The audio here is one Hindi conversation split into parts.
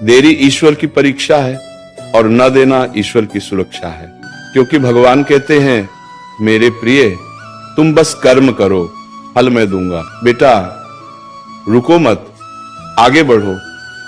देरी ईश्वर की परीक्षा है और न देना ईश्वर की सुरक्षा है, क्योंकि भगवान कहते हैं मेरे प्रिय तुम बस कर्म करो, फल मैं दूंगा। बेटा रुको मत, आगे बढ़ो,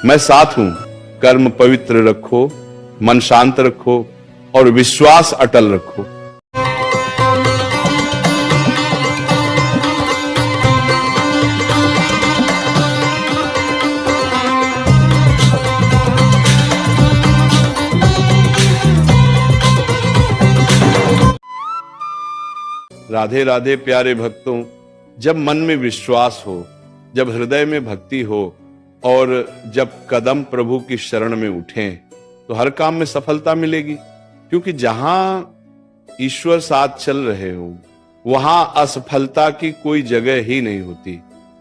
मैं साथ हूं। कर्म पवित्र रखो, मन शांत रखो और विश्वास अटल रखो। राधे राधे प्यारे भक्तों, जब मन में विश्वास हो, जब हृदय में भक्ति हो और जब कदम प्रभु की शरण में उठें तो हर काम में सफलता मिलेगी। क्योंकि जहां ईश्वर साथ चल रहे हो वहां असफलता की कोई जगह ही नहीं होती।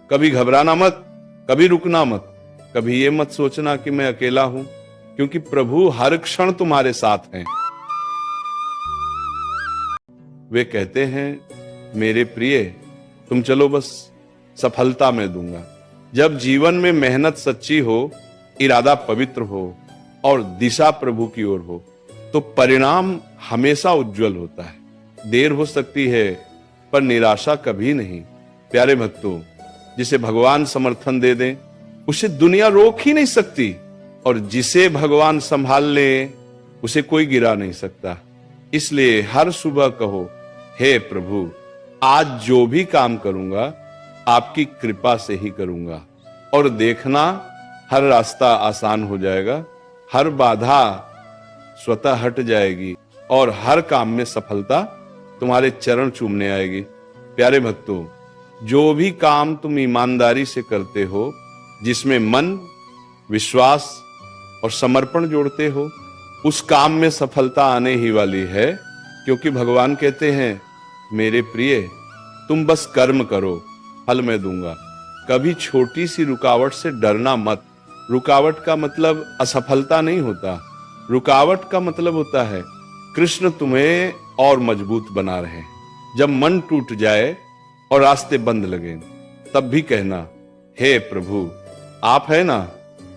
कभी घबराना मत, कभी रुकना मत, कभी ये मत सोचना कि मैं अकेला हूं, क्योंकि प्रभु हर क्षण तुम्हारे साथ हैं। वे कहते हैं मेरे प्रिय तुम चलो बस, सफलता मैं दूंगा। जब जीवन में मेहनत सच्ची हो, इरादा पवित्र हो और दिशा प्रभु की ओर हो तो परिणाम हमेशा उज्जवल होता है। देर हो सकती है पर निराशा कभी नहीं। प्यारे भक्तों, जिसे भगवान समर्थन दे दें उसे दुनिया रोक ही नहीं सकती, और जिसे भगवान संभाल ले उसे कोई गिरा नहीं सकता। इसलिए हर सुबह कहो हे प्रभु, आज जो भी काम करूंगा आपकी कृपा से ही करूंगा, और देखना हर रास्ता आसान हो जाएगा, हर बाधा स्वतः हट जाएगी और हर काम में सफलता तुम्हारे चरण चूमने आएगी। प्यारे भक्तों, जो भी काम तुम ईमानदारी से करते हो, जिसमें मन, विश्वास और समर्पण जोड़ते हो, उस काम में सफलता आने ही वाली है। क्योंकि भगवान कहते हैं मेरे प्रिय तुम बस कर्म करो, फल मैं दूंगा। कभी छोटी सी रुकावट से डरना मत। रुकावट का मतलब असफलता नहीं होता, रुकावट का मतलब होता है कृष्ण तुम्हें और मजबूत बना रहे। जब मन टूट जाए और रास्ते बंद लगे तब भी कहना हे प्रभु आप है ना,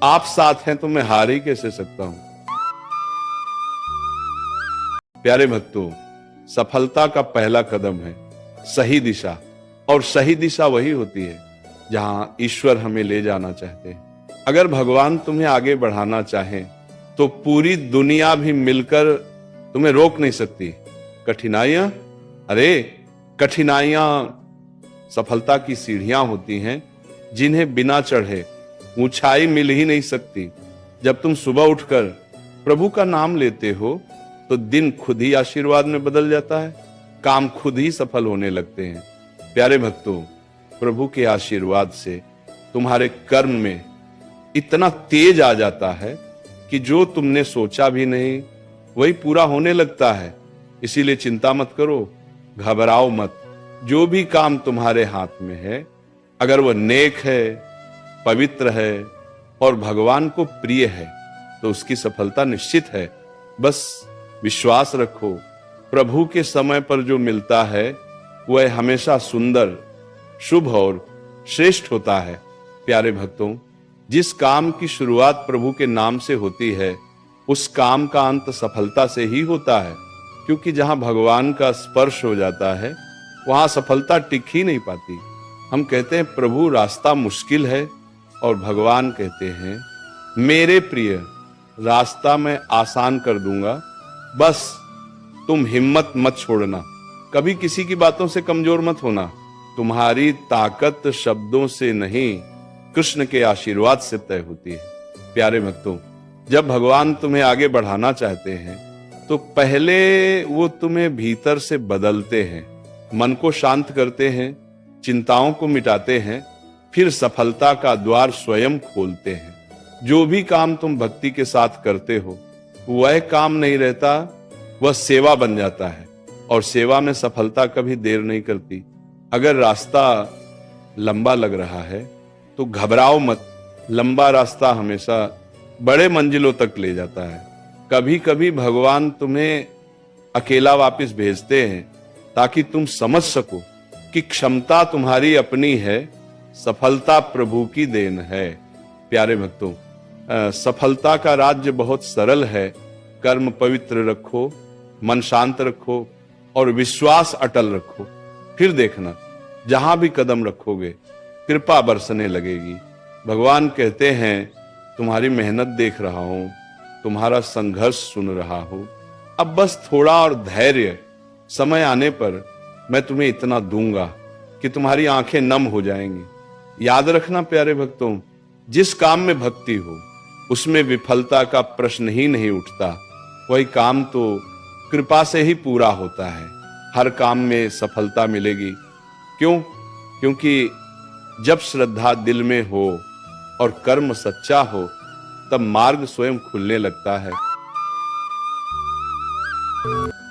आप साथ हैं तो मैं हार ही कैसे सकता हूं। प्यारे भक्तों, सफलता का पहला कदम है सही दिशा, और सही दिशा वही होती है जहां ईश्वर हमें ले जाना चाहते हैं। अगर भगवान तुम्हें आगे बढ़ाना चाहें तो पूरी दुनिया भी मिलकर तुम्हें रोक नहीं सकती। कठिनाइयां, अरे कठिनाइयां सफलता की सीढ़ियां होती हैं जिन्हें बिना चढ़े ऊंचाई मिल ही नहीं सकती। जब तुम सुबह उठकर प्रभु का नाम लेते हो तो दिन खुद ही आशीर्वाद में बदल जाता है, काम खुद ही सफल होने लगते हैं। प्यारे भक्तों, प्रभु के आशीर्वाद से तुम्हारे कर्म में इतना तेज आ जाता है कि जो तुमने सोचा भी नहीं वही पूरा होने लगता है। इसीलिए चिंता मत करो, घबराओ मत। जो भी काम तुम्हारे हाथ में है, अगर वह नेक है, पवित्र है और भगवान को प्रिय है तो उसकी सफलता निश्चित है। बस विश्वास रखो, प्रभु के समय पर जो मिलता है वह हमेशा सुंदर, शुभ और श्रेष्ठ होता है। प्यारे भक्तों, जिस काम की शुरुआत प्रभु के नाम से होती है उस काम का अंत सफलता से ही होता है। क्योंकि जहां भगवान का स्पर्श हो जाता है वहां सफलता टिक ही नहीं पाती। हम कहते हैं प्रभु रास्ता मुश्किल है, और भगवान कहते हैं मेरे प्रिय रास्ता मैं आसान कर दूंगा, बस तुम हिम्मत मत छोड़ना। कभी किसी की बातों से कमजोर मत होना। तुम्हारी ताकत शब्दों से नहीं, कृष्ण के आशीर्वाद से तय होती है। प्यारे भक्तों, जब भगवान तुम्हें आगे बढ़ाना चाहते हैं तो पहले वो तुम्हें भीतर से बदलते हैं, मन को शांत करते हैं, चिंताओं को मिटाते हैं, फिर सफलता का द्वार स्वयं खोलते हैं। जो भी काम तुम भक्ति के साथ करते हो वह काम नहीं रहता, वह सेवा बन जाता है, और सेवा में सफलता कभी देर नहीं करती। अगर रास्ता लंबा लग रहा है तो घबराओ मत। लंबा रास्ता हमेशा बड़े मंजिलों तक ले जाता है। कभी कभी भगवान तुम्हें अकेला वापस भेजते हैं ताकि तुम समझ सको कि क्षमता तुम्हारी अपनी है, सफलता प्रभु की देन है। प्यारे भक्तों, सफलता का राज्य बहुत सरल है। कर्म पवित्र रखो, मन शांत रखो और विश्वास अटल रखो। फिर देखना जहां भी कदम रखोगे कृपा बरसने लगेगी। भगवान कहते हैं तुम्हारी मेहनत देख रहा हूं, तुम्हारा संघर्ष सुन रहा हूं। अब बस थोड़ा और धैर्य, समय आने पर मैं तुम्हें इतना दूंगा कि तुम्हारी आंखें नम हो जाएंगी। याद रखना प्यारे भक्तों, जिस काम में भक्ति हो उसमें विफलता का प्रश्न ही नहीं उठता। वही काम तो कृपा से ही पूरा होता है। हर काम में सफलता मिलेगी। क्यों? क्योंकि जब श्रद्धा दिल में हो और कर्म सच्चा हो तब मार्ग स्वयं खुलने लगता है।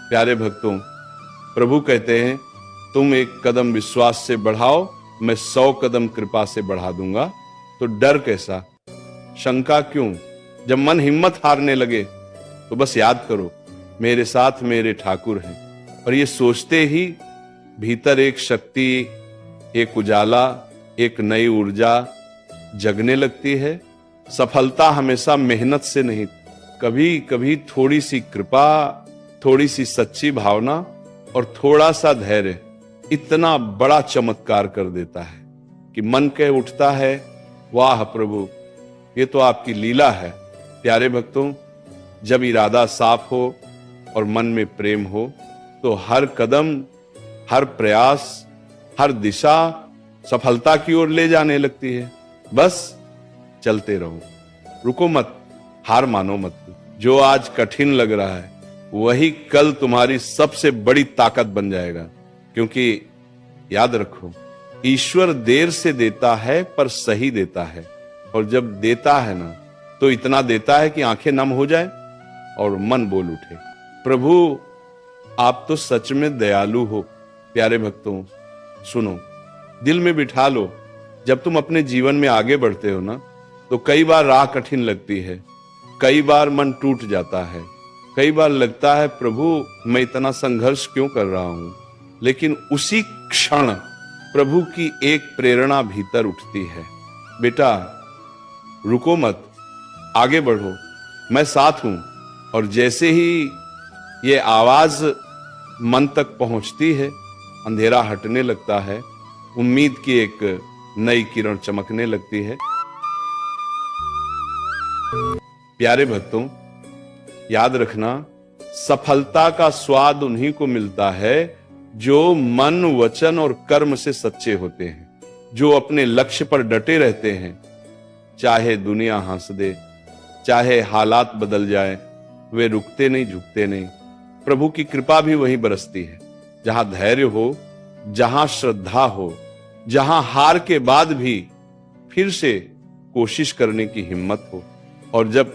प्यारे भक्तों, प्रभु कहते हैं तुम एक कदम विश्वास से बढ़ाओ, मैं 100 कदम कृपा से बढ़ा दूंगा। तो डर कैसा, शंका क्यों? जब मन हिम्मत हारने लगे तो बस याद करो मेरे साथ मेरे ठाकुर हैं। और ये सोचते ही भीतर एक शक्ति, एक उजाला, एक नई ऊर्जा जगने लगती है। सफलता हमेशा मेहनत से नहीं, कभी कभी थोड़ी सी कृपा, थोड़ी सी सच्ची भावना और थोड़ा सा धैर्य इतना बड़ा चमत्कार कर देता है कि मन कह उठता है वाह प्रभु, ये तो आपकी लीला है। प्यारे भक्तों, जब इरादा साफ हो और मन में प्रेम हो तो हर कदम, हर प्रयास, हर दिशा सफलता की ओर ले जाने लगती है। बस चलते रहो, रुको मत, हार मानो मत। जो आज कठिन लग रहा है वही कल तुम्हारी सबसे बड़ी ताकत बन जाएगा। क्योंकि याद रखो, ईश्वर देर से देता है पर सही देता है। और जब देता है ना तो इतना देता है कि आंखें नम हो जाए और मन बोल उठे प्रभु आप तो सच में दयालु हो। प्यारे भक्तों सुनो, दिल में बिठा लो, जब तुम अपने जीवन में आगे बढ़ते हो ना तो कई बार राह कठिन लगती है, कई बार मन टूट जाता है, कई बार लगता है प्रभु मैं इतना संघर्ष क्यों कर रहा हूं। लेकिन उसी क्षण प्रभु की एक प्रेरणा भीतर उठती है, बेटा रुको मत, आगे बढ़ो, मैं साथ हूं। और जैसे ही ये आवाज मन तक पहुंचती है, अंधेरा हटने लगता है, उम्मीद की एक नई किरण चमकने लगती है। प्यारे भक्तों याद रखना, सफलता का स्वाद उन्हीं को मिलता है जो मन, वचन और कर्म से सच्चे होते हैं, जो अपने लक्ष्य पर डटे रहते हैं। चाहे दुनिया हंस दे, चाहे हालात बदल जाए, वे रुकते नहीं, झुकते नहीं। प्रभु की कृपा भी वहीं बरसती है जहां धैर्य हो, जहां श्रद्धा हो, जहां हार के बाद भी फिर से कोशिश करने की हिम्मत हो। और जब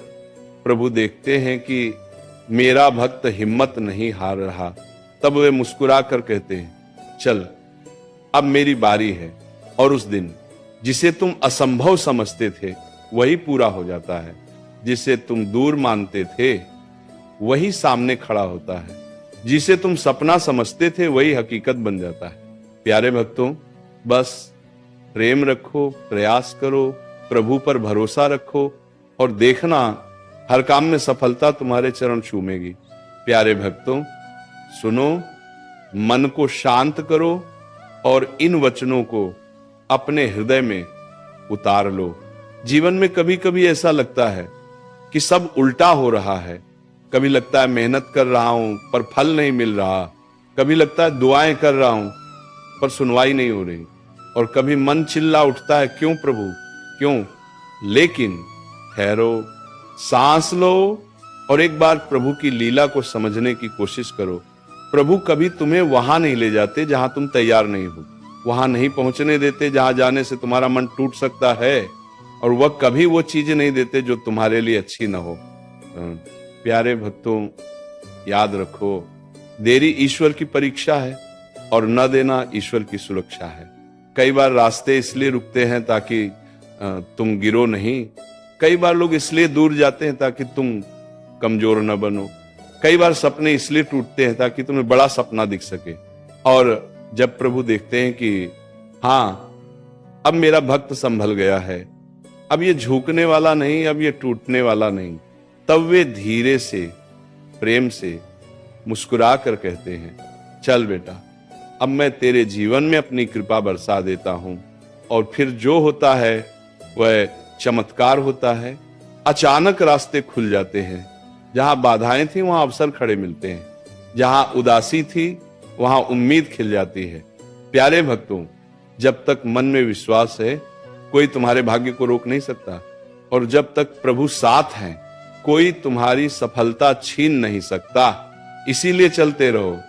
प्रभु देखते हैं कि मेरा भक्त हिम्मत नहीं हार रहा, तब वे मुस्कुरा कर कहते हैं चल अब मेरी बारी है। और उस दिन जिसे तुम असंभव समझते थे वही पूरा हो जाता है, जिसे तुम दूर मानते थे वही सामने खड़ा होता है, जिसे तुम सपना समझते थे वही हकीकत बन जाता है। प्यारे भक्तों बस प्रेम रखो, प्रयास करो, प्रभु पर भरोसा रखो और देखना हर काम में सफलता तुम्हारे चरण चूमेगी। प्यारे भक्तों सुनो, मन को शांत करो और इन वचनों को अपने हृदय में उतार लो। जीवन में कभी कभी ऐसा लगता है कि सब उल्टा हो रहा है, कभी लगता है मेहनत कर रहा हूं पर फल नहीं मिल रहा, कभी लगता है दुआएं कर रहा हूं पर सुनवाई नहीं हो रही, और कभी मन चिल्ला उठता है क्यों प्रभु क्यों। लेकिन ठहरो, सांस लो और एक बार प्रभु की लीला को समझने की कोशिश करो। प्रभु कभी तुम्हें वहां नहीं ले जाते जहां तुम तैयार नहीं हो, वहां नहीं पहुंचने देते जहां जाने से तुम्हारा मन टूट सकता है, और वह कभी वो चीजें नहीं देते जो तुम्हारे लिए अच्छी ना हो। प्यारे भक्तों याद रखो, देरी ईश्वर की परीक्षा है और न देना ईश्वर की सुरक्षा है। कई बार रास्ते इसलिए रुकते हैं ताकि तुम गिरो नहीं, कई बार लोग इसलिए दूर जाते हैं ताकि तुम कमजोर न बनो, कई बार सपने इसलिए टूटते हैं ताकि तुम्हें बड़ा सपना दिख सके। और जब प्रभु देखते हैं कि हाँ अब मेरा भक्त संभल गया है, अब ये झुकने वाला नहीं, अब ये टूटने वाला नहीं। तब वे धीरे से, प्रेम से मुस्कुरा कर कहते हैं, चल बेटा, अब मैं तेरे जीवन में अपनी कृपा बरसा देता हूं। और फिर जो होता है वह चमत्कार होता है। अचानक रास्ते खुल जाते हैं। जहां बाधाएं थी वहां अवसर खड़े मिलते हैं। जहां उदासी थी वहां उम्मीद खिल जाती है। प्यारे भक्तों, जब तक मन में विश्वास है कोई तुम्हारे भाग्य को रोक नहीं सकता, और जब तक प्रभु साथ हैं कोई तुम्हारी सफलता छीन नहीं सकता। इसीलिए चलते रहो,